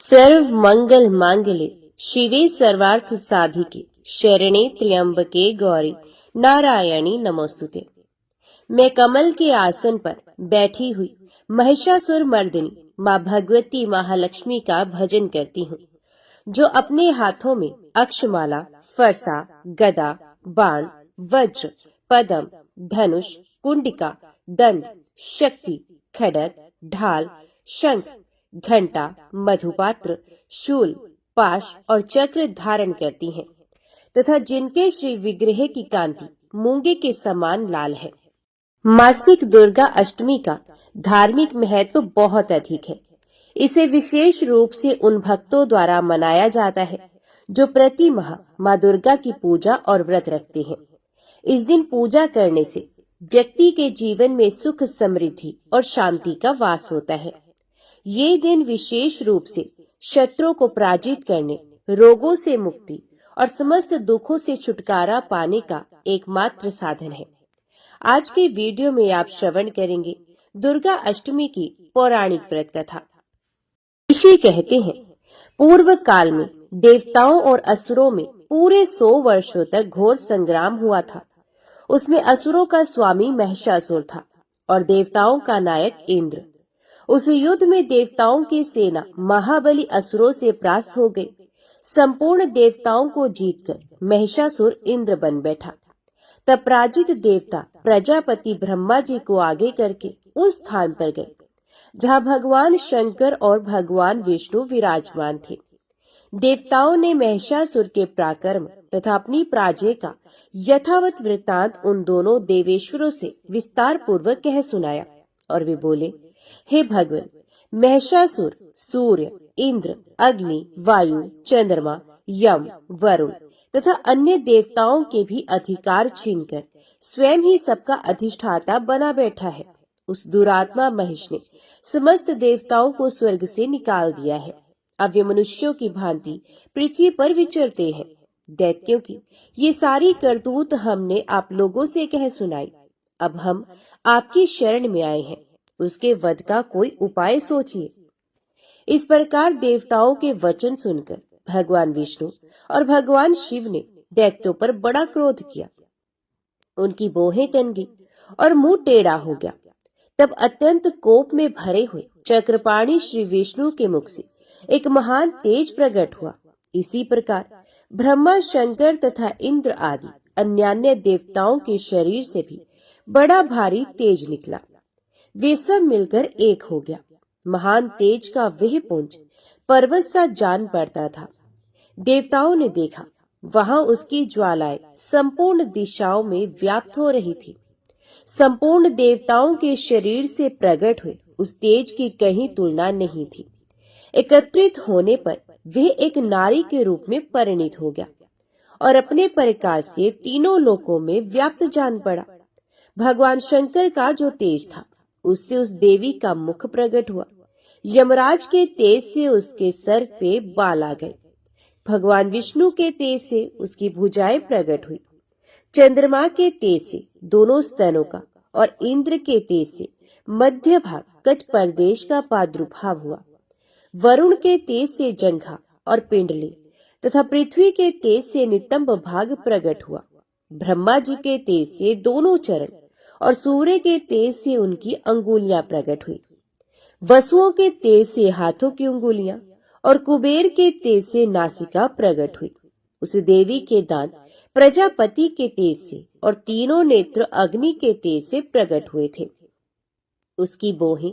सर्व मंगल मांगल्ये शिवे सर्वार्थ साधिके शरणे त्र्यंबके गौरी नारायणी नमोस्तुते। मैं कमल के आसन पर बैठी हुई महिषासुर मर्दिनी माँ भगवती महालक्ष्मी का भजन करती हूँ, जो अपने हाथों में अक्षमाला, फरसा, गदा, बाण, वज्र, पदम, धनुष, कुंडिका, दंड, शक्ति, खड्ग, ढाल, शंख, घंटा, मधुपात्र, शूल, पाश और चक्र धारण करती हैं, तथा जिनके श्री विग्रह की कांति मूंगे के समान लाल है। मासिक दुर्गा अष्टमी का धार्मिक महत्व बहुत अधिक है। इसे विशेष रूप से उन भक्तों द्वारा मनाया जाता है जो प्रति माह माँ दुर्गा की पूजा और व्रत रखते हैं। इस दिन पूजा करने से व्यक्ति के जीवन में सुख, समृद्धि और शांति का वास होता है। ये दिन विशेष रूप से शत्रुओं को पराजित करने, रोगों से मुक्ति और समस्त दुखों से छुटकारा पाने का एकमात्र साधन है। आज के वीडियो में आप श्रवण करेंगे दुर्गा अष्टमी की पौराणिक व्रत कथा। ऋषि कहते हैं, पूर्व काल में देवताओं और असुरों में पूरे 100 वर्षों तक घोर संग्राम हुआ था। उसमें असुरों का स्वामी महिषासुर था और देवताओं का नायक इंद्र। उस युद्ध में देवताओं की सेना महाबली असुरों से परास्त हो गई। संपूर्ण देवताओं को जीतकर महिषासुर इंद्र बन बैठा। तब पराजित देवता प्रजापति ब्रह्मा जी को आगे करके उस स्थान पर गए जहाँ भगवान शंकर और भगवान विष्णु विराजमान थे। देवताओं ने महिषासुर के पराक्रम तथा अपनी पराजय का यथावत वृत्तांत उन दोनों देवेश्वरों से विस्तार पूर्वक कह सुनाया और वे बोले, हे भगवान, महिषासुर सूर्य, इंद्र, अग्नि, वायु, चंद्रमा, यम, वरुण तथा अन्य देवताओं के भी अधिकार छीनकर स्वयं ही सबका अधिष्ठाता बना बैठा है। उस दुरात्मा महिष ने समस्त देवताओं को स्वर्ग से निकाल दिया है। अब वे मनुष्यों की भांति पृथ्वी पर विचरते हैं। दैत्यों की ये सारी करतूत हमने आप लोगों से कह सुनाई। अब हम आपकी शरण में आए हैं, उसके वध का कोई उपाय सोचिए। इस प्रकार देवताओं के वचन सुनकर भगवान विष्णु और भगवान शिव ने दैत्यों पर बड़ा क्रोध किया। उनकी बोहें तन गई और मुंह टेढ़ा हो गया। तब अत्यंत कोप में भरे हुए चक्रपाणी श्री विष्णु के मुख से एक महान तेज प्रकट हुआ। इसी प्रकार ब्रह्मा, शंकर तथा इंद्र आदि अन्यान्य देवताओं के शरीर से भी बड़ा भारी तेज निकला। वे सब मिलकर एक हो गया। महान तेज का वह पुंज पर्वत सा जान पड़ता था। देवताओं ने देखा, वहां उसकी ज्वालाएं संपूर्ण दिशाओं में व्याप्त हो रही थी। संपूर्ण देवताओं के शरीर से प्रकट हुए उस तेज की कहीं तुलना नहीं थी। एकत्रित होने पर वह एक नारी के रूप में परिणित हो गया और अपने प्रकाश से तीनों लोकों में व्याप्त जान पड़ा। भगवान शंकर का जो तेज था, उससे उस देवी का मुख प्रकट हुआ। यमराज के तेज से उसके सर पे बाल आ गए। भगवान विष्णु के तेज से उसकी भुजाएं प्रकट हुई। चंद्रमा के तेज से दोनों स्तनों का और इंद्र के तेज से मध्य भाग कट प्रदेश का प्रादुर्भाव हुआ। वरुण के तेज से जंघा और पिंडली तथा पृथ्वी के तेज से नितंब भाग प्रकट हुआ। ब्रह्मा जी के तेज से दोनों चरण और सूर्य के तेज से उनकी अंगुलियां प्रकट हुई। वसुओं के तेज से हाथों की अंगुलियां और कुबेर के तेज से नासिका प्रकट हुई। उस देवी के दांत प्रजापति के तेज से और तीनों नेत्र अग्नि के तेज से प्रकट हुए थे। उसकी बोहें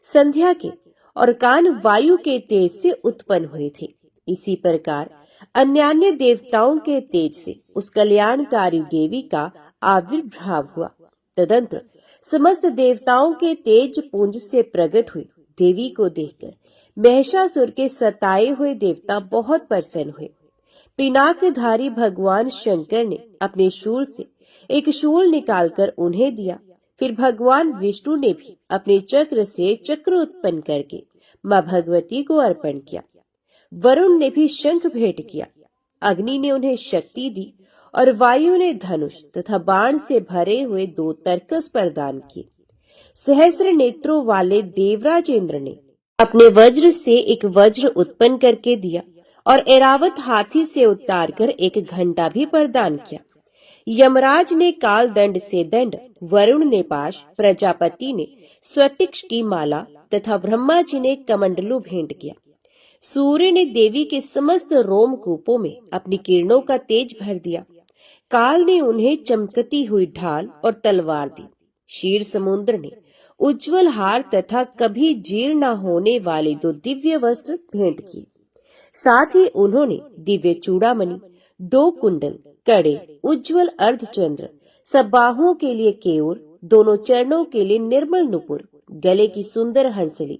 संध्या के और कान वायु के तेज से उत्पन्न हुए थे। इसी प्रकार अन्यान्य देवताओं के तेज से उस कल्याणकारी देवी का आविर्भाव हुआ। तदंतर समस्त देवताओं के तेज पुंज से प्रकट हुई देवी को देखकर महिषासुर के सताए हुए देवता बहुत प्रसन्न हुए। पिनाकधारी भगवान शंकर ने अपने शूल से एक शूल निकालकर उन्हें दिया। फिर भगवान विष्णु ने भी अपने चक्र से चक्र उत्पन्न करके माँ भगवती को अर्पण किया। वरुण ने भी शंख भेंट किया। अग्नि ने उन्हें शक्ति दी और वायु ने धनुष तथा बाण से भरे हुए 2 तरकस प्रदान किए। सहस्र नेत्रों वाले देवराज इंद्र ने अपने वज्र से एक वज्र उत्पन्न करके दिया और ऐरावत हाथी से उतारकर एक घंटा भी प्रदान किया। यमराज ने काल दंड से दंड, वरुण ने पाश, प्रजापति ने स्वटिक्ष की माला तथा ब्रह्मा जी ने कमंडलू भेंट किया। सूर्य ने देवी के समस्त रोमकूपों में अपनी किरणों का तेज भर दिया। काल ने उन्हें चमकती हुई ढाल और तलवार दी। क्षीर समुद्र ने उज्जवल हार तथा कभी जीर्ण न होने वाले 2 दिव्य वस्त्र भेंट किए। साथ ही उन्होंने दिव्य चूड़ामणि, 2 कुंडल, कड़े, उज्जवल अर्धचंद्र, सब बाहुओं के लिए केयूर, दोनों चरणों के लिए निर्मल नुपुर, गले की सुंदर हंसली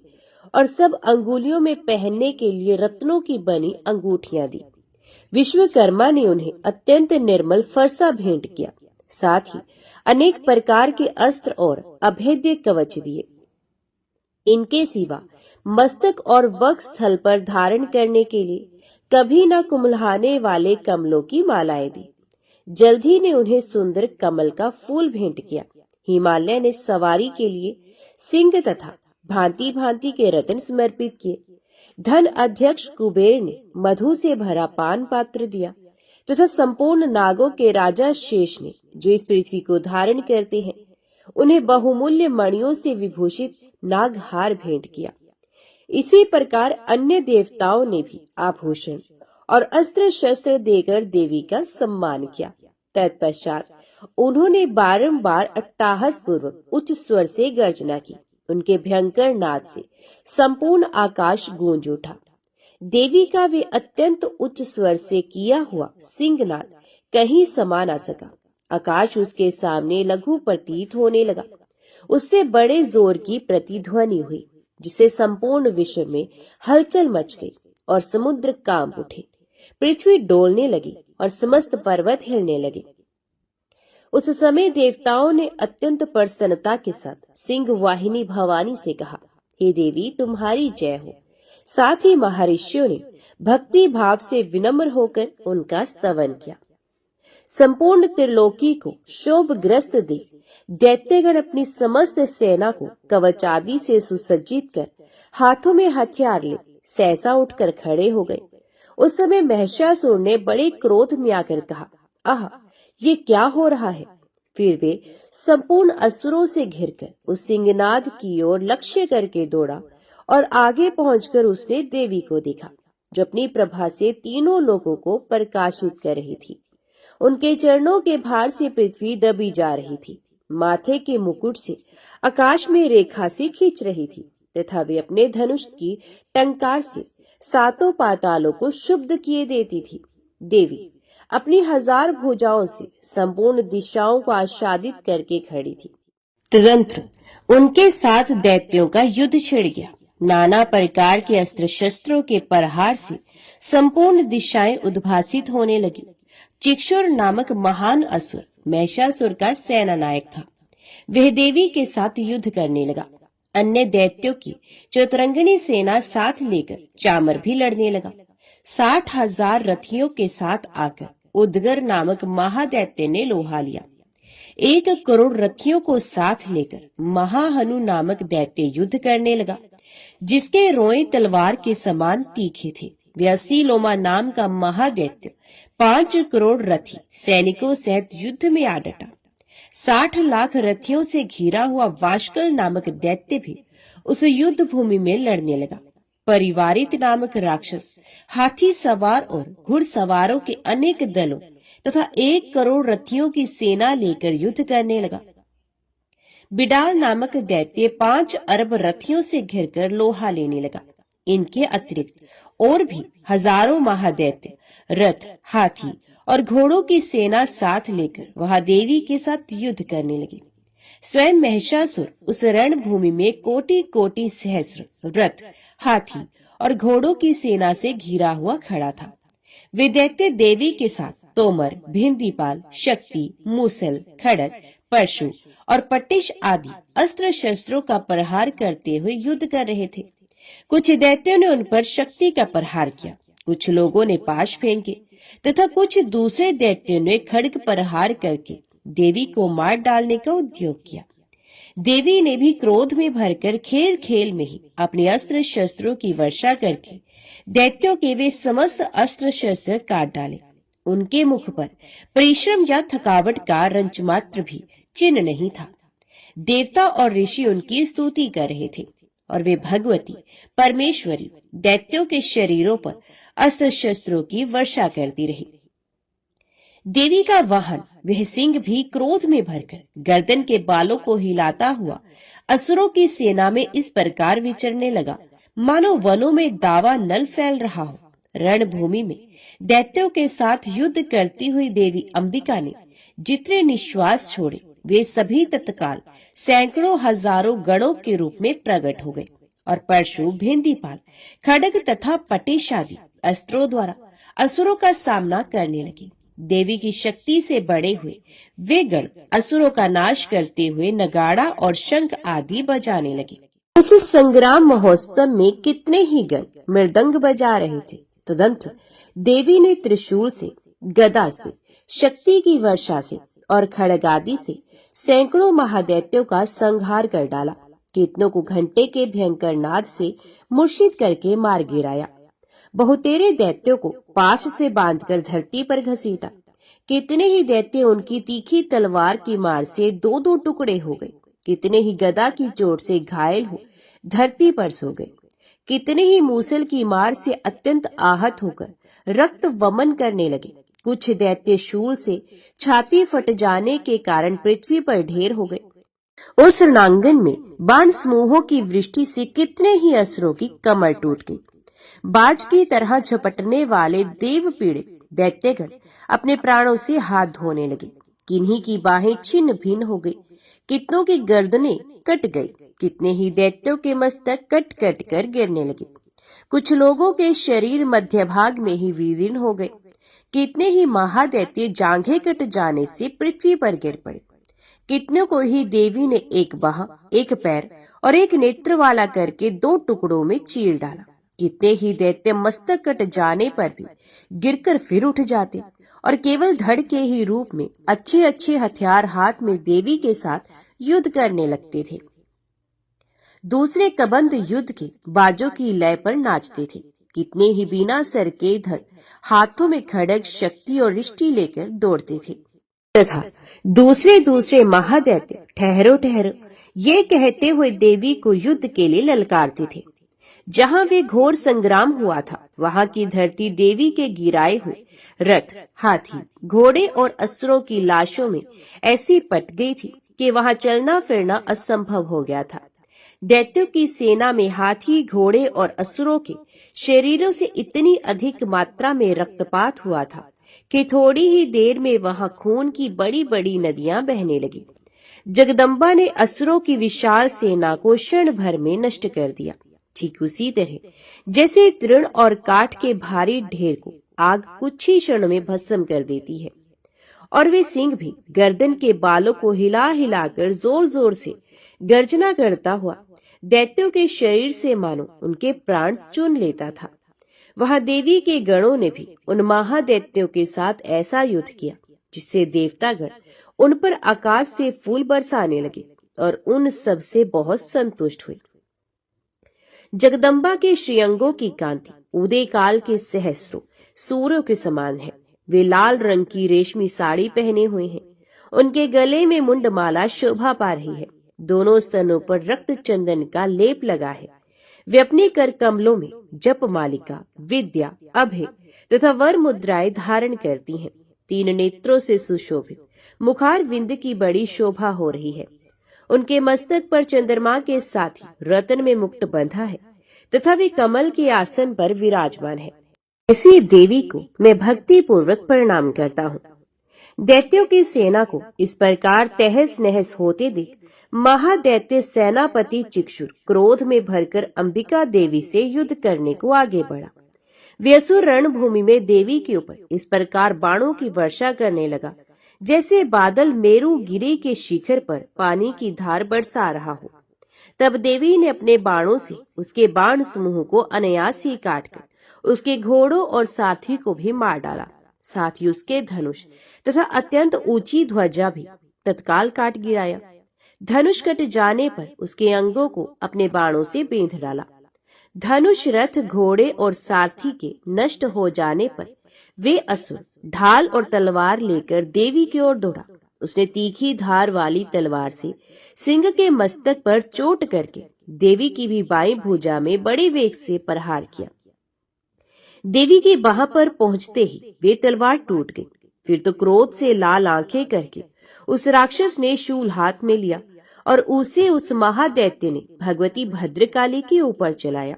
और सब अंगुलियों में पहनने के लिए रत्नों की बनी अंगूठियां दी। विश्वकर्मा ने उन्हें अत्यंत निर्मल फरसा भेंट किया। साथ ही अनेक प्रकार के अस्त्र और अभेद्य कवच दिए। इनके सिवा मस्तक और वक्ष स्थल पर धारण करने के लिए कभी न कुम्हलाने वाले कमलों की मालाएं दी। जल्दी ने उन्हें सुंदर कमल का फूल भेंट किया। हिमालय ने सवारी के लिए सिंह तथा भांति भांति के रत्न समर्पित किए। धन अध्यक्ष कुबेर ने मधु से भरा पान पात्र दिया तथा संपूर्ण नागों के राजा शेष ने, जो इस पृथ्वी को धारण करते हैं, उन्हें बहुमूल्य मणियों से विभूषित नागहार भेंट किया। इसी प्रकार अन्य देवताओं ने भी आभूषण और अस्त्र शस्त्र देकर देवी का सम्मान किया। तत्पश्चात उन्होंने बारंबार अट्टाहस पूर्वक उच्च स्वर से गर्जना की। उनके भयंकर नाद से संपूर्ण आकाश गूंज उठा। देवी का वे अत्यंत उच्च स्वर से किया हुआ सिंहनाद कहीं समा न सका। आकाश उसके सामने लघु प्रतीत होने लगा। उससे बड़े जोर की प्रतिध्वनि हुई, जिससे संपूर्ण विश्व में हलचल मच गई और समुद्र कांप उठे। पृथ्वी डोलने लगी और समस्त पर्वत हिलने लगे। उस समय देवताओं ने अत्यंत प्रसन्नता के साथ सिंह वाहिनी भवानी से कहा, हे देवी, तुम्हारी जय हो। साथ ही महर्षियों ने भक्ति भाव से विनम्र होकर उनका स्तवन किया। संपूर्ण त्रिलोकी को शोभग्रस्त देख दैत्यगण अपनी समस्त सेना को कवच आदि से सुसज्जित कर हाथों में हथियार ले सहसा उठकर खड़े हो गए। उस समय महिषासुर ने बड़े क्रोध में आकर कहा, आह, ये क्या हो रहा है। फिर वे संपूर्ण असुरों से घिरकर उस सिंहनाद की ओर लक्ष्य करके दौड़ा और आगे पहुंचकर उसने देवी को देखा, जो अपनी प्रभा से तीनों लोगों को प्रकाशित कर रही थी। उनके चरणों के भार से पृथ्वी दबी जा रही थी। माथे के मुकुट से आकाश में रेखा से खींच रही थी तथा वे अपने धनुष की टंकार से 7 पातालों को शुद्ध किए देती थी। देवी अपनी 1000 भुजाओं से संपूर्ण दिशाओं को आच्छादित करके खड़ी थी। तुरंत उनके साथ दैत्यों का युद्ध छिड़ गया। नाना प्रकार के अस्त्र शस्त्रों के प्रहार से संपूर्ण दिशाएं उद्भासित होने लगी। चिक्षुर नामक महान असुर महिषासुर का सेना नायक था। वह देवी के साथ युद्ध करने लगा। अन्य दैत्यों की चतुरंगिणी सेना साथ लेकर चामर भी लड़ने लगा। 60,000 रथियों के साथ आकर उदगर नामक महादैत्य ने लोहा लिया। 1 करोड़ रथियों को साथ लेकर महाहनु नामक दैत्य युद्ध करने लगा, जिसके रोए तलवार के समान तीखे थे। व्यासी लोमा नाम का महादैत्य 5 करोड़ रथी सैनिकों सहित युद्ध में आ डटा। 60 लाख रथियों से घिरा हुआ वाशकल नामक दैत्य भी उस युद्ध भूमि में लड़ने लगा। परिवारित नामक राक्षस हाथी सवार और घुड़सवारों के अनेक दलों तथा 1 करोड़ रथियों की सेना लेकर युद्ध करने लगा। बिडाल नामक दैत्य 5 अरब रथियों से घिरकर लोहा लेने लगा। इनके अतिरिक्त और भी हजारों महादैत्य रथ, हाथी और घोड़ों की सेना साथ लेकर वहां देवी के साथ युद्ध करने लगे। स्वयं महिषासुर उस रणभूमि में कोटि कोटि सहस्र रथ, हाथी और घोड़ों की सेना से घिरा हुआ खड़ा था। वे दैत्य देवी के साथ तोमर, भिंदीपाल, शक्ति, मूसल, खड़ग, परशु और पट्टिश आदि अस्त्र शस्त्रों का प्रहार करते हुए युद्ध कर रहे थे। कुछ दैत्यों ने उन पर शक्ति का प्रहार किया, कुछ लोगों ने पाश फेंके तथा कुछ दूसरे दैत्यों ने खड्ग प्रहार करके देवी को मार डालने का उद्योग किया। देवी ने भी क्रोध में भरकर खेल खेल में ही अपने अस्त्र शस्त्रों की वर्षा करके दैत्यों के वे समस्त अस्त्र शस्त्र काट डाले। उनके मुख पर परिश्रम या थकावट का रंच मात्र भी चिन्ह नहीं था। देवता और ऋषि उनकी स्तुति कर रहे थे और वे भगवती परमेश्वरी दैत्यों के शरीरों पर अस्त्र शस्त्रों की वर्षा करती रही। देवी का वाहन वह सिंह भी क्रोध में भरकर गर्दन के बालों को हिलाता हुआ असुरों की सेना में इस प्रकार विचरने लगा, मानो वनों में दावा नल फैल रहा हो। रणभूमि में दैत्यों के साथ युद्ध करती हुई देवी अंबिका ने जितने निश्वास छोड़े वे सभी तत्काल सैकड़ों हजारों गणों के रूप में प्रकट हो गए और परशु, भेंदीपाल, खड्ग तथा पटेश आदि अस्त्रों द्वारा असुरों का सामना करने लगे। देवी की शक्ति से बड़े हुए वे गण असुरों का नाश करते हुए नगाड़ा और शंख आदि बजाने लगे। उस संग्राम महोत्सव में कितने ही गण मृदंग बजा रहे थे। तदंतर देवी ने त्रिशूल से, गदा से, शक्ति की वर्षा से और खड्ग आदि से सैकड़ों महादैत्यों का संहार कर डाला। कितनों को घंटे के भयंकर नाद से मूर्छित करके मार गिराया। बहुतेरे दैत्यों को पाश से बांधकर धरती पर घसीटा। कितने ही दैत्य उनकी तीखी तलवार की मार से दो दो टुकड़े हो गए। कितने ही गदा की चोट से घायल हो धरती पर सो गए। कितने ही मूसल की मार से अत्यंत आहत होकर रक्त वमन करने लगे। कुछ दैत्य शूल से छाती फट जाने के कारण पृथ्वी पर ढेर हो गए। उस रणांगन में बाण समूहों की वृष्टि से कितने ही असुरों की कमर टूट गई। बाज की तरह झपटने वाले देव पीड़ित दैत्यगण अपने प्राणों से हाथ धोने लगे। किन्हीं की बाहें छिन्न भिन्न हो गई, कितनों की गर्दनें कट गई। कितने ही दैत्यों के मस्तक कट कट कर गिरने लगे। कुछ लोगों के शरीर मध्य भाग में ही विदीर्ण हो गए। कितने ही महादैत्य जांघें कट जाने से पृथ्वी पर गिर पड़े। कितनों को ही देवी ने एक बाह, एक पैर और एक नेत्र वाला करके दो टुकड़ों में चीर डाला। कितने ही दैत्य मस्तक कट जाने पर भी गिरकर फिर उठ जाते और केवल धड़ के ही रूप में अच्छे अच्छे हथियार हाथ में देवी के साथ युद्ध करने लगते थे। दूसरे कबंध युद्ध के बाजों की लय पर नाचते थे। कितने ही बिना सर के धड़ हाथों में खड्ग, शक्ति और रिष्टि लेकर दौड़ते थे तथा दूसरे महादैत्य ठहरो ठहरो ये कहते हुए देवी को युद्ध के लिए ललकारते थे। जहां वे घोर संग्राम हुआ था वहां की धरती देवी के गिराए हुए रथ, हाथी, घोड़े और असुरों की लाशों में ऐसी पट गई थी कि वहां चलना फिरना असंभव हो गया था। दैत्यों की सेना में हाथी, घोड़े और असुरों के शरीरों से इतनी अधिक मात्रा में रक्तपात हुआ था कि थोड़ी ही देर में वहां खून की बड़ी बड़ी नदियां बहने लगी। जगदम्बा ने असुरों की विशाल सेना को क्षण भर में नष्ट कर दिया। ठीक उसी तरह जैसे तृण और काठ के भारी ढेर को आग कुछ ही क्षण में भस्म कर देती है। और वे सिंह भी गर्दन के बालों को हिला हिलाकर जोर जोर से गर्जना करता हुआ दैत्यों के शरीर से मानो उनके प्राण चुन लेता था। वहां देवी के गणों ने भी उन महादैत्यों के साथ ऐसा युद्ध किया जिससे देवतागण उन पर आकाश से फूल बरसाने लगे और उन सब से बहुत संतुष्ट हुए। जगदम्बा के श्रीअंगों की कांति उदय काल के सहस्रों सूर्यों के समान है। वे लाल रंग की रेशमी साड़ी पहने हुए हैं। उनके गले में मुंडमाला शोभा पा रही है। दोनों स्तनों पर रक्त चंदन का लेप लगा है। वे अपने कर कमलों में जप मालिका, विद्या, अभय तथा वर मुद्राएं धारण करती हैं। 3 नेत्रों से सुशोभित मुखार विंद की बड़ी शोभा हो रही है। उनके मस्तक पर चंद्रमा के साथ ही रत्न में मुकुट बंधा है तथा वे कमल के आसन पर विराजमान है। ऐसी देवी को मैं भक्ति पूर्वक प्रणाम करता हूँ। दैत्यों की सेना को इस प्रकार तहस नहस होते देख महादैत्य सेनापति चिक्षुर क्रोध में भरकर अंबिका देवी से युद्ध करने को आगे बढ़ा। वे असुर रणभूमि में देवी के ऊपर इस प्रकार बाणों की वर्षा करने लगा जैसे बादल मेरू गिरी के शिखर पर पानी की धार बरसा रहा हो। तब देवी ने अपने बाणों से उसके बाण समूह को अनायास ही काटकर उसके घोड़ों और साथी को भी मार डाला। साथ ही उसके धनुष तथा अत्यंत ऊंची ध्वजा भी तत्काल काट गिराया। धनुष कट जाने पर उसके अंगों को अपने बाणों से बेंध डाला। धनुष, रथ, घोड़े और सारथी के नष्ट हो जाने पर वे असुर ढाल और तलवार लेकर देवी की ओर दौड़ा। उसने तीखी धार वाली तलवार से सिंह के मस्तक पर चोट करके देवी की भी बाईं भुजा में बड़े वेग से प्रहार किया। देवी की बाह पर पहुंचते ही वे तलवार टूट गई। फिर तो क्रोध से लाल आंखें करके उस राक्षस ने शूल हाथ में लिया और उसे उस महादैत्य ने भगवती भद्रकाली के ऊपर चलाया।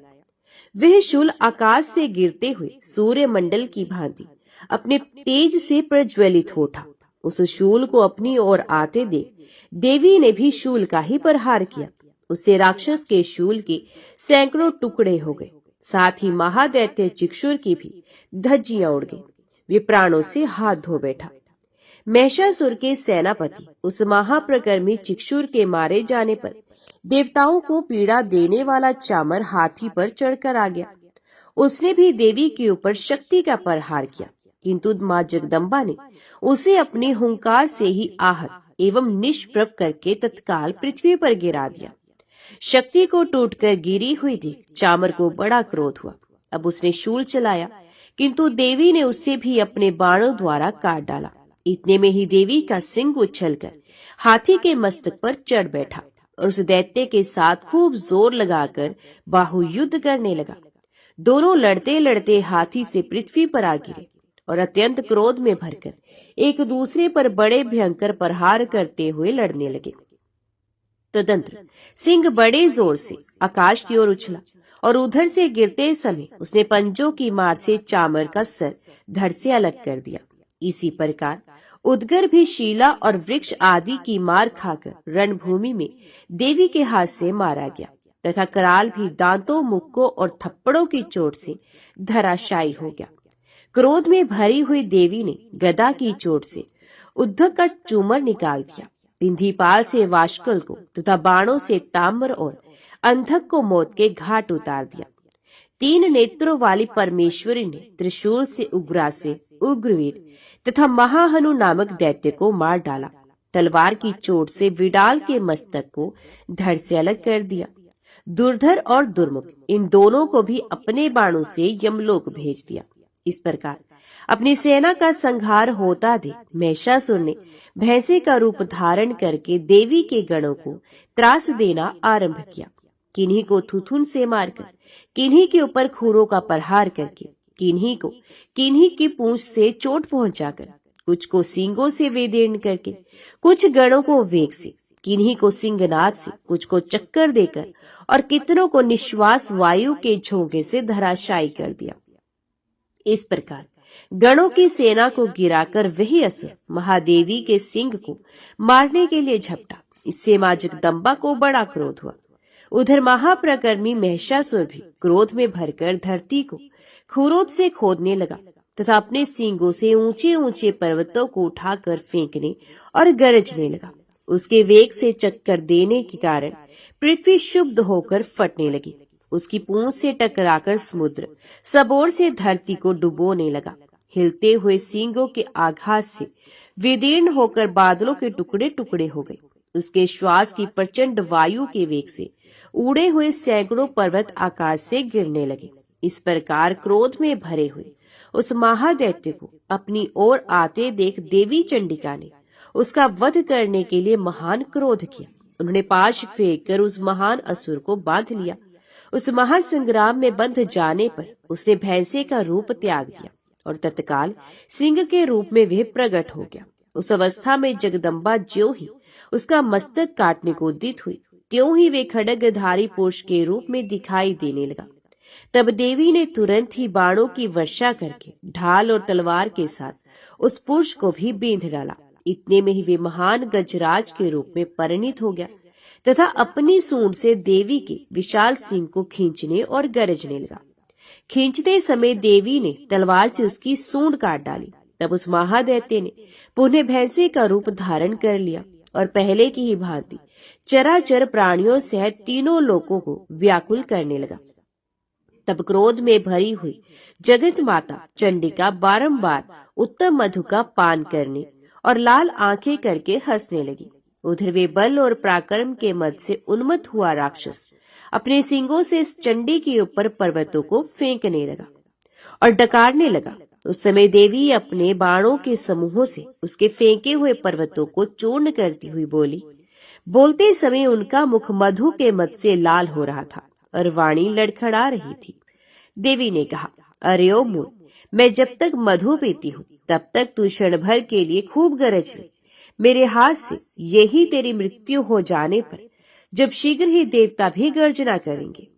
वह शूल आकाश से गिरते हुए सूर्य मंडल की भांति अपने तेज से प्रज्वलित हो उठा। उस शूल को अपनी ओर आते देख देवी ने भी शूल का ही प्रहार किया। उससे राक्षस के शूल के सैकड़ों टुकड़े हो गए। साथ ही महादैत्य चिक्षुर की भी धज्जियां उड़ गई। वे प्राणों से हाथ धो बैठा। महिषासुर के सेनापति उस महाप्रकर्मी चिक्षुर के मारे जाने पर देवताओं को पीड़ा देने वाला चामर हाथी पर चढ़कर आ गया। उसने भी देवी के ऊपर शक्ति का प्रहार किया, किंतु मां जगदम्बा ने उसे अपनी हुंकार से ही आहत एवं निष्प्रभ करके तत्काल पृथ्वी पर गिरा दिया। शक्ति को टूटकर गिरी हुई देख चामर को बड़ा क्रोध हुआ। अब उसने शूल चलाया, किंतु देवी ने उसे भी अपने बाणों द्वारा काट डाला। इतने में ही देवी का सिंह उछलकर हाथी के मस्तक पर चढ़ बैठा और उस दैत्य के साथ खूब जोर लगाकर बाहुयुद्ध करने लगा। दोनों लड़ते लड़ते हाथी से पृथ्वी पर आ गिरे और अत्यंत क्रोध में भरकर एक दूसरे पर बड़े भयंकर प्रहार करते हुए लड़ने लगे। तदंतर सिंह बड़े जोर से आकाश की ओर उछला और उधर से गिरते समय उसने पंजों की मार से चामर का सर धड़ से अलग कर दिया। इसी प्रकार उदगर भी शीला और वृक्ष आदि की मार खाकर रणभूमि में देवी के हाथ से मारा गया तथा कराल भी दांतों, मुक्कों और थप्पड़ों की चोट से धराशायी हो गया। क्रोध में भरी हुई देवी ने गदा की चोट से उद्धव का चूमर निकाल दिया। बिंधीपाल से वाष्कल को तथा बाणों से ताम्र और अंधक को मौत के घाट उतार दिया। 3 नेत्रों वाली परमेश्वरी ने त्रिशूल से उग्रासे, उग्रवीर तथा महाहनु नामक दैत्य को मार डाला। तलवार की चोट से विडाल के मस्तक को धड़ से अलग कर दिया। दुर्धर और दुर्मुख इन दोनों को भी अपने बाणों से यमलोक भेज दिया। इस प्रकार अपनी सेना का संहार होता देख महिषासुर ने भैंसे का रूप धारण करके देवी के गणों को त्रास देना आरंभ किया। किन्हीं को थुथुन से मारकर, किन्हीं के ऊपर खूरों का प्रहार करके, किन्हीं की पूंछ से चोट पहुंचाकर, कुछ को सींगों से वेदीर्ण करके, कुछ गणों को वेग से, किन्हीं को सिंहनाद से, कुछ को चक्कर देकर और कितनों को निश्वास वायु के झोंके से धराशायी कर दिया। इस प्रकार गणों की सेना को गिराकर वही असुर महादेवी के सिंह को मारने के लिए झपटा। इससे मां जगदम्बा को बड़ा क्रोध हुआ। उधर महाप्रकर्मी महिषासुर भी क्रोध में भरकर धरती को खुरोद से खोदने लगा तथा अपने सींगों से ऊंचे ऊंचे पर्वतों को उठाकर फेंकने और गरजने लगा। उसके वेग से चक्कर देने के कारण पृथ्वी शुद्ध होकर फटने लगी। उसकी पूंछ से टकराकर समुद्र सबोर से धरती को डुबोने लगा। हिलते हुए सींगों के आघात से विदीर्ण होकर बादलों के टुकड़े टुकड़े हो गए। उसके श्वास की प्रचंड वायु के वेग से उड़े हुए सैकड़ों पर्वत आकाश से गिरने लगे। इस प्रकार क्रोध में भरे हुए उस महादैत्य को अपनी ओर आते देख देवी चंडिका ने उसका वध करने के लिए महान क्रोध किया। उन्होंने पाश फेंक कर उस महान असुर को बांध लिया। उस महासंग्राम में बंध जाने पर उसने भैंसे का रूप त्याग दिया और तत्काल सिंह के रूप में वह प्रकट हो गया। उस अवस्था में जगदम्बा ज्यों ही उसका मस्तक काटने को उद्यत हुई, त्यों ही वे खड्गधारी पुरुष के रूप में दिखाई देने लगा। तब देवी ने तुरंत ही बाणों की वर्षा करके ढाल और तलवार के साथ उस पुरुष को भी बींध डाला। इतने में ही वे महान गजराज के रूप में परिणित हो गया तथा अपनी सूंड से देवी के विशाल सिंह को खींचने और गरजने लगा। खींचते समय देवी ने तलवार से उसकी सूंड काट डाली। तब उस महादैत्य ने पुनः भैंसे का रूप धारण कर लिया और पहले की ही भांति चराचर प्राणियों सहित तीनों लोकों को व्याकुल करने लगा। तब क्रोध में भरी हुई जगत माता चंडिका बारंबार उत्तम मधु का पान करने और लाल आंखें करके हंसने लगी। उधर वे बल और पराक्रम के मद से उन्मत्त हुआ राक्षस अपने सींगों से इस चंडी के ऊपर पर्वतों को फेंकने लगा और डकारने लगा। उस समय देवी अपने बाणों के समूहों से उसके फेंके हुए पर्वतों को चूर्ण करती हुई बोली। बोलते समय उनका मुख मधु के मद से लाल हो रहा था और वाणी लड़खड़ा रही थी। देवी ने कहा, अरे ओ मूर्ख, मैं जब तक मधु पीती हूँ तब तक तू क्षण भर के लिए खूब गरज ले। मेरे हाथ से यही तेरी मृत्यु हो जाने पर जब शीघ्र ही देवता भी गर्जना करेंगे।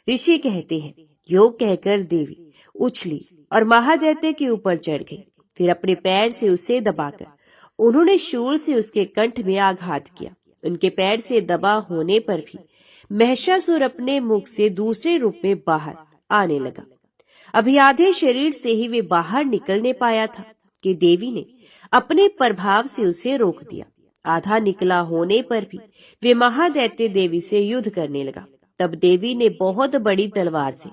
ऋषि कहते हैं, योग कहकर देवी उछली और महादैत्य के ऊपर चढ़ गई। फिर अपने पैर से उसे दबाकर उन्होंने शूल से उसके कंठ में आघात किया। उनके पैर से दबा होने पर भी महिषासुर अपने मुख से दूसरे रूप में बाहर आने लगा। अभी आधे शरीर से ही वे बाहर निकलने पाया था कि देवी ने अपने प्रभाव से उसे रोक दिया। आधा निकला होने पर भी वे महादैत्य देवी से युद्ध करने लगा। तब देवी ने बहुत बड़ी तलवार से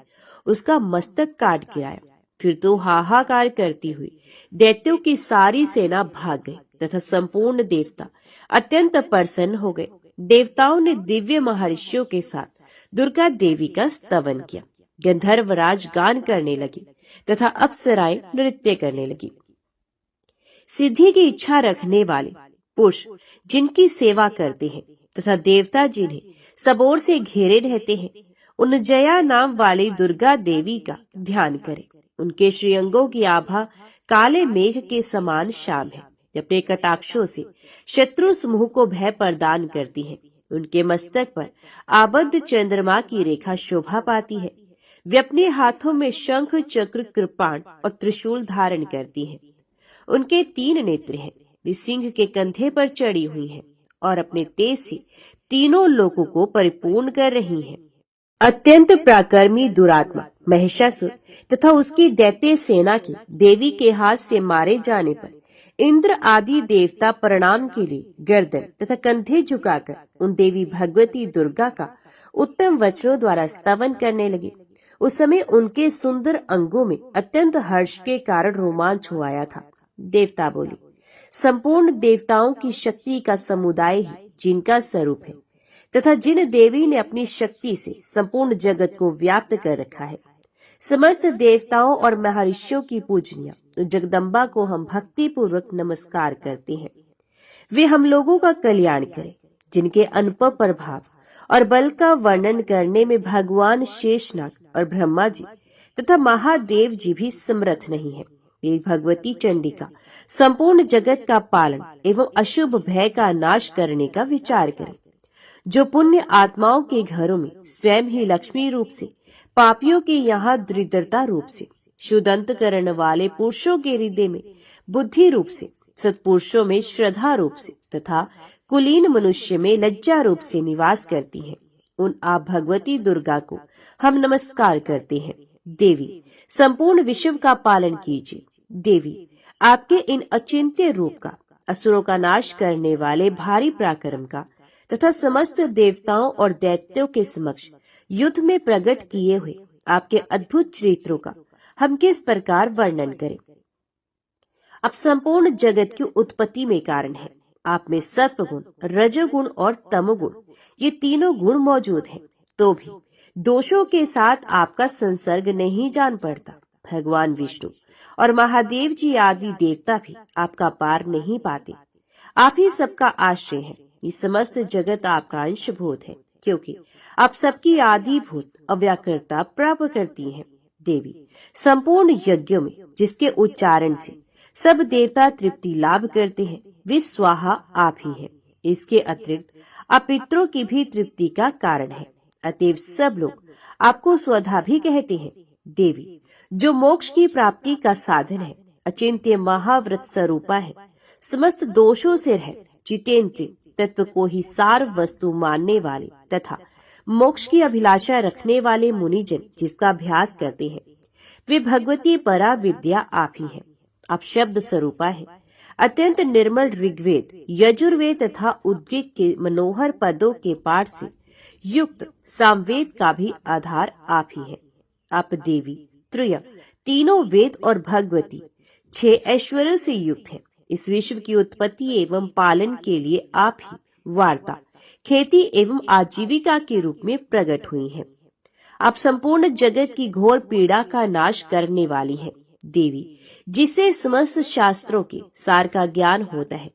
उसका मस्तक काट गिराया। फिर तो हाहाकार करती हुई दैत्यों की सारी सेना भाग गई तथा संपूर्ण देवता अत्यंत प्रसन्न हो गए। देवताओं ने दिव्य महर्षियों के साथ दुर्गा देवी का स्तवन किया। गंधर्वराज गान करने लगे तथा अप्सराएं नृत्य करने लगी। सिद्धि की इच्छा रखने वाले पुरुष जिनकी सेवा करते हैं तथा देवता जिन्हें सब ओर से घेरे रहते हैं, उन जया नाम वाली दुर्गा देवी का ध्यान करें। उनके श्रीअंगों की आभा काले मेघ के समान श्याम है, अपने कटाक्षों से शत्रु समूह को भय प्रदान करती है। उनके मस्तक पर आबद्ध चंद्रमा की रेखा शोभा पाती है। वे अपने हाथों में शंख, चक्र, कृपाण और त्रिशूल धारण करती हैं। उनके 3 नेत्र हैं। वे सिंह के कंधे पर चढ़ी हुई हैं और अपने तेज से तीनों लोगों को परिपूर्ण कर रही हैं। अत्यंत पराक्रमी दुरात्मा महिषासुर तथा उसकी दैत्य सेना की देवी के हाथ से मारे जाने पर इंद्र आदि देवता प्रणाम के लिए गर्दन तथा कंधे झुकाकर उन देवी भगवती दुर्गा का उत्तम वचनों द्वारा स्तवन करने लगे। उस समय उनके सुंदर अंगों में अत्यंत हर्ष के कारण रोमांच हो आया था। देवता बोले, संपूर्ण देवताओं की शक्ति का समुदाय ही जिनका स्वरूप है तथा जिन देवी ने अपनी शक्ति से संपूर्ण जगत को व्याप्त कर रखा है, समस्त देवताओं और महर्षियों की पूजनीय जगदम्बा को हम भक्ति पूर्वक नमस्कार करते हैं। वे हम लोगों का कल्याण करें। जिनके अनुपम प्रभाव और बल का वर्णन करने में भगवान शेषनाग और ब्रह्मा जी तथा महादेव जी भी समर्थ नहीं है। वे भगवती चंडिका संपूर्ण जगत का पालन एवं अशुभ भय का नाश करने का विचार करें। जो पुण्य आत्माओं के घरों में स्वयं ही लक्ष्मी रूप से, पापियों के यहाँ दरिद्रता रूप से, शुद्ध अंतकरण वाले पुरुषों के हृदय में बुद्धि रूप से, सत्पुरुषों में श्रद्धा रूप से तथा कुलीन मनुष्य में लज्जा रूप से निवास करती हैं, उन आप भगवती दुर्गा को हम नमस्कार करते हैं। देवी, संपूर्ण विश्व का पालन कीजिए। देवी, आपके इन अचिंत्य रूप का, असुरों का नाश करने वाले भारी पराक्रम का तथा समस्त देवताओं और दैत्यों के समक्ष युद्ध में प्रकट किए हुए आपके अद्भुत चरित्रों का हम किस प्रकार वर्णन करें। अब संपूर्ण जगत की उत्पत्ति में कारण है। आप में सत्वगुण, रजोगुण और तमोगुण, ये तीनों गुण मौजूद हैं, तो भी दोषों के साथ आपका संसर्ग नहीं जान पड़ता। भगवान विष्णु और महादेव जी आदि देवता भी आपका पार नहीं पाते। आप ही सबका आश्रय है। ये समस्त जगत आपका अंशभूत है, क्योंकि आप सबकी आदिभूत अव्याकृता प्राप्त करती हैं। देवी, संपूर्ण यज्ञों में जिसके उच्चारण से सब देवता तृप्ति लाभ करते हैं, वे स्वाहा आप ही हैं। इसके अतिरिक्त आप पितरों की भी तृप्ति का कारण है। अतएव सब लोग आपको स्वधा भी कहते हैं। देवी, जो मोक्ष की प्राप्ति का साधन है, अचिंत्य महाव्रत स्वरूपा है, समस्त दोषों से रहित जितेंद्रिय तत्व को ही सार वस्तु मानने वाले तथा मोक्ष की अभिलाषा रखने वाले मुनिजन जिसका अभ्यास करते हैं, वे भगवती परा विद्या आप ही है। आप शब्द स्वरूपा है। अत्यंत निर्मल ऋग्वेद, यजुर्वेद तथा उद्गीत के मनोहर पदों के पाठ से युक्त सामवेद का भी आधार आप ही है। आप देवी, त्रय, तीनों वेद और भगवती 6 ऐश्वर्यों से युक्त है। इस विश्व की उत्पत्ति एवं पालन के लिए आप ही वार्ता, खेती एवं आजीविका के रूप में प्रकट हुई हैं। आप संपूर्ण जगत की घोर पीड़ा का नाश करने वाली हैं देवी, जिससे समस्त शास्त्रों के सार का ज्ञान होता है।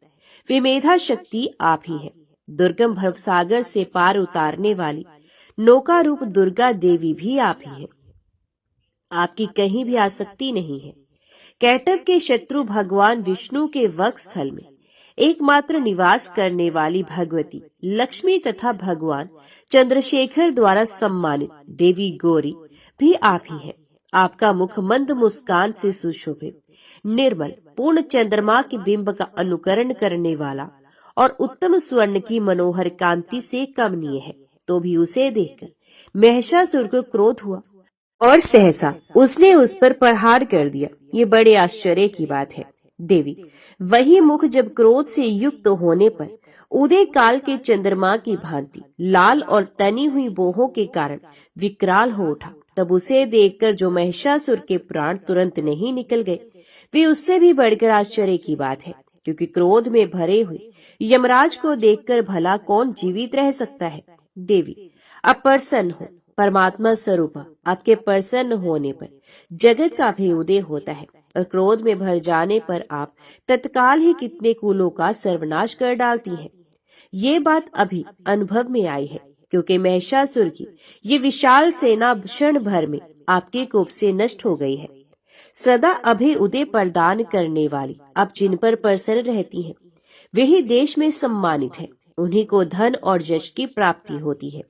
वे मेधा शक्ति आप ही है। दुर्गम भवसागर से पार उतारने वाली नौका रूप दुर्गा देवी भी आप ही है। आपकी कहीं भी आसक्ति नहीं है। कैटभ के शत्रु भगवान विष्णु के वक्षस्थल में एकमात्र निवास करने वाली भगवती लक्ष्मी तथा भगवान चंद्रशेखर द्वारा सम्मानित देवी गौरी भी आप ही है। आपका मुख मंद मुस्कान से सुशोभित, निर्मल, पूर्ण चंद्रमा के बिंब का अनुकरण करने वाला और उत्तम स्वर्ण की मनोहर कांति से कमनीय है। तो भी उसे देखकर महिषासुर को क्रोध हुआ और सहसा उसने उस पर प्रहार कर दिया। ये बड़े आश्चर्य की बात है देवी। वही मुख जब क्रोध से युक्त होने पर उदय काल के चंद्रमा की भांति लाल और तनी हुई बोहों के कारण विकराल हो उठा, तब उसे देखकर जो महिषासुर के प्राण तुरंत नहीं निकल गए, वे उससे भी बढ़कर आश्चर्य की बात है। क्योंकि क्रोध में भरे हुए यमराज को देखकर भला कौन जीवित रह सकता है। देवी, आप प्रसन्न हो। परमात्मा स्वरूप आपके प्रसन्न होने पर जगत का भी उदय होता है और क्रोध में भर जाने पर आप तत्काल ही कितने कुलों का सर्वनाश कर डालती हैं। ये बात अभी अनुभव में आई है, क्योंकि महिषासुर की ये विशाल सेना क्षण भर में आपके कोप से नष्ट हो गई है। सदा अभी उदय प्रदान करने वाली आप जिन पर प्रसन्न रहती हैं, वही देश में सम्मानित है। उन्हीं को धन और यश की प्राप्ति होती है।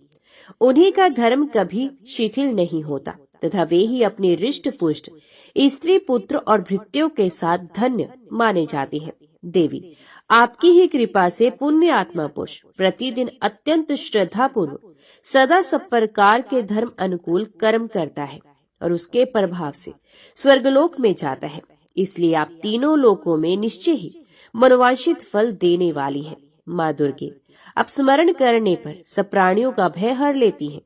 उन्हीं का धर्म कभी शिथिल नहीं होता तथा वे ही अपने रिष्ट पुष्ट स्त्री पुत्र और भृत्यों के साथ धन्य माने जाते हैं। देवी, आपकी ही कृपा से पुण्य आत्मा पुरुष प्रतिदिन अत्यंत श्रद्धा पूर्वक सदा सब प्रकार के धर्म अनुकूल कर्म करता है और उसके प्रभाव से स्वर्गलोक में जाता है। इसलिए आप तीनों लोकों में निश्चय ही मनोवांछित फल देने वाली हैं। माँ दुर्गे, आप स्मरण करने पर सब प्राणियों का भय हर लेती हैं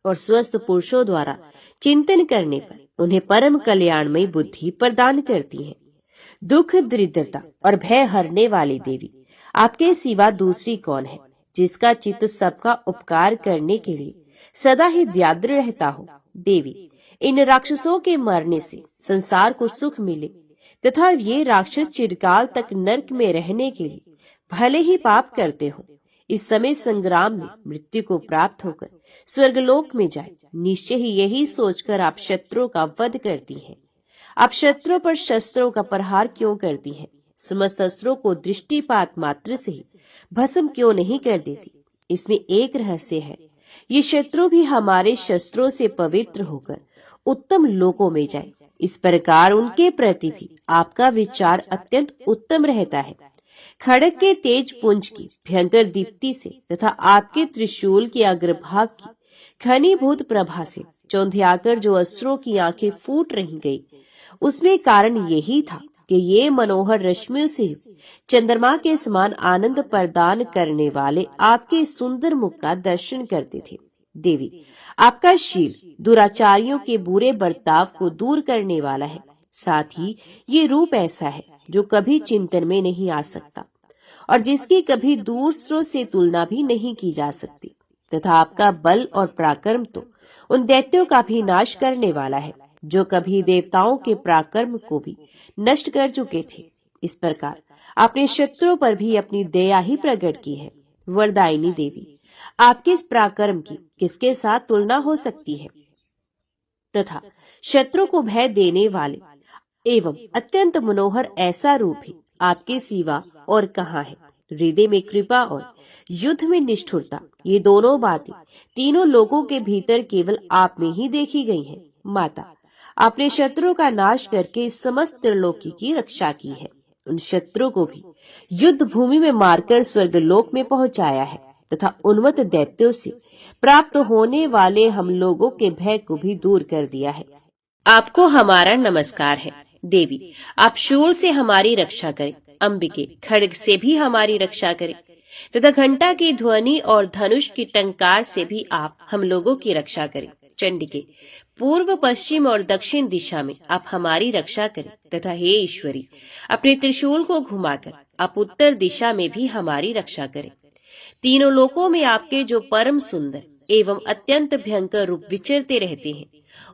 और स्वस्थ पुरुषों द्वारा चिंतन करने पर उन्हें परम कल्याणमयी बुद्धि प्रदान करती हैं। दुख, दरिद्रता और भय हरने वाली देवी, आपके सिवा दूसरी कौन है जिसका चित्त सबका उपकार करने के लिए सदा ही व्याद्र रहता हो। देवी, इन राक्षसों के मरने से संसार को सुख मिले तथा ये राक्षस चिरकाल तक नरक में रहने के लिए भले ही पाप करते हो, इस समय संग्राम में मृत्यु को प्राप्त होकर स्वर्गलोक में जाए, निश्चय ही यही सोचकर आप शत्रुओं का वध करती हैं। आप शत्रुओं पर शस्त्रों का प्रहार क्यों करती हैं? समस्त अस्त्रों को दृष्टिपात मात्र से ही भस्म क्यों नहीं कर देती? इसमें एक रहस्य है। ये शत्रु भी हमारे शस्त्रों से पवित्र होकर उत्तम लोकों में जाए, इस प्रकार उनके प्रति भी आपका विचार अत्यंत उत्तम रहता है। खड़ग के तेज पुंज की भयंकर दीप्ति से तथा आपके त्रिशूल के अग्रभाग की घनीभूत प्रभा से चौंधियाकर जो अस्त्रों की आंखें फूट रही गई, उसमें कारण यही था कि ये मनोहर रश्मियों से चंद्रमा के समान आनंद प्रदान करने वाले आपके सुंदर मुख का दर्शन करते थे। देवी, आपका शील दुराचारियों के बुरे बर्ताव को दूर करने वाला है। साथ ही ये रूप ऐसा है जो कभी चिंतन में नहीं आ सकता और जिसकी कभी दूसरों से तुलना भी नहीं की जा सकती, तथा आपका बल और पराक्रम तो उन दैत्यों का भी नाश करने वाला है जो कभी देवताओं के पराक्रम को भी नष्ट कर चुके थे। इस प्रकार आपने शत्रुओं पर भी अपनी दया ही प्रकट की है। वरदायिनी देवी, आपके इस पराक्रम की किसके साथ तुलना हो सकती है? तथा शत्रु को भय देने वाले एवं अत्यंत मनोहर ऐसा रूप ही आपके सिवा और कहाँ है? हृदय में कृपा और युद्ध में निष्ठुरता, ये दोनों बातें तीनों लोगों के भीतर केवल आप में ही देखी गई हैं। माता, आपने शत्रु का नाश करके इस समस्त त्रिलोकी की रक्षा की है। उन शत्रु को भी युद्ध भूमि में मारकर स्वर्गलोक में पहुंचाया है तथा उन्मत्त दैत्यों से प्राप्त होने वाले हम लोगों के भय को भी दूर कर दिया है। आपको हमारा नमस्कार है। देवी, आप शूल से हमारी रक्षा करें, अंबिके खड्ग से भी हमारी रक्षा करें तथा घंटा की ध्वनि और धनुष की टंकार से भी आप हम लोगों की रक्षा करें। चंड के पूर्व, पश्चिम और दक्षिण दिशा में आप हमारी रक्षा करें तथा हे ईश्वरी, अपने त्रिशूल को घुमाकर आप उत्तर दिशा में भी हमारी रक्षा करें। तीनों लोकों में आपके जो परम सुंदर एवं अत्यंत भयंकर रूप विचरते रहते हैं,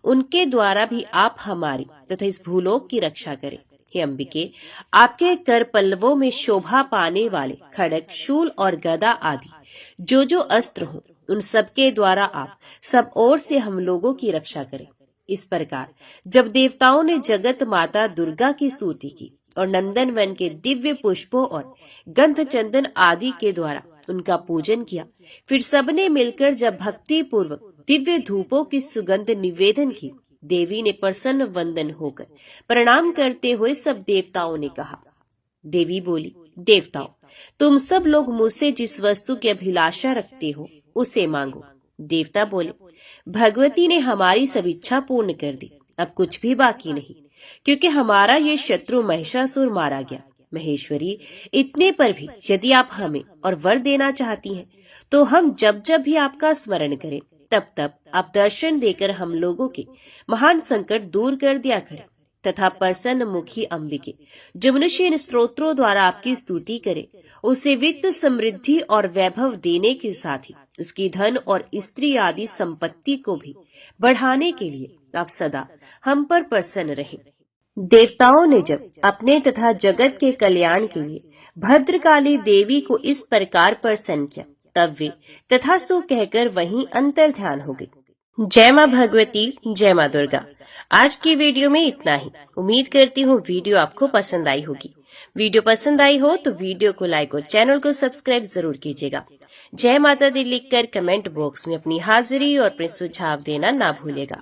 उनके द्वारा भी आप हमारी तथा इस भूलोक की रक्षा करें। हे अंबिके, आपके कर पल्लवों में शोभा पाने वाले खड़ग, शूल और गदा आदि जो अस्त्र हो, उन सबके द्वारा आप सब ओर से हम लोगों की रक्षा करें। इस प्रकार जब देवताओं ने जगत माता दुर्गा की स्तुति की और नंदन वन के दिव्य पुष्पों और गंध चंदन आदि के द्वारा उनका पूजन किया, फिर सबने मिलकर जब भक्ति पूर्वक दिव्य धूपों की सुगंध निवेदन की, देवी ने प्रसन्न वंदन होकर प्रणाम करते हुए सब देवताओं ने कहा। देवी बोली, देवताओं, तुम सब लोग मुझसे जिस वस्तु की अभिलाषा रखते हो उसे मांगो। देवता बोले, भगवती ने हमारी सब इच्छा पूर्ण कर दी, अब कुछ भी बाकी नहीं, क्योंकि हमारा ये शत्रु महिषासुर मारा गया। महेश्वरी, इतने पर भी यदि आप हमें और वर देना चाहती हैं, तो हम जब जब भी आपका स्मरण करें, तब तब आप दर्शन देकर हम लोगों के महान संकट दूर कर दिया करें तथा प्रसन्न मुखी अंबिके, जो मनुष्य इन स्तोत्रों द्वारा आपकी स्तुति करे, उसे वित्त, समृद्धि और वैभव देने के साथ ही उसकी धन और स्त्री आदि संपत्ति को भी बढ़ाने के लिए आप सदा हम पर प्रसन्न रहें। देवताओं ने जब अपने तथा जगत के कल्याण के लिए भद्रकाली देवी को इस प्रकार प्रसन्न किया, तब वे तथास्तु कहकर वहीं अंतर ध्यान हो गई। जय माँ भगवती, जय माँ दुर्गा। आज की वीडियो में इतना ही। उम्मीद करती हूँ वीडियो आपको पसंद आई होगी। वीडियो पसंद आई हो तो वीडियो को लाइक और चैनल को सब्सक्राइब जरूर कीजिएगा। जय माता दी लिखकर कमेंट बॉक्स में अपनी हाजिरी और अपने सुझाव देना ना भूलेगा।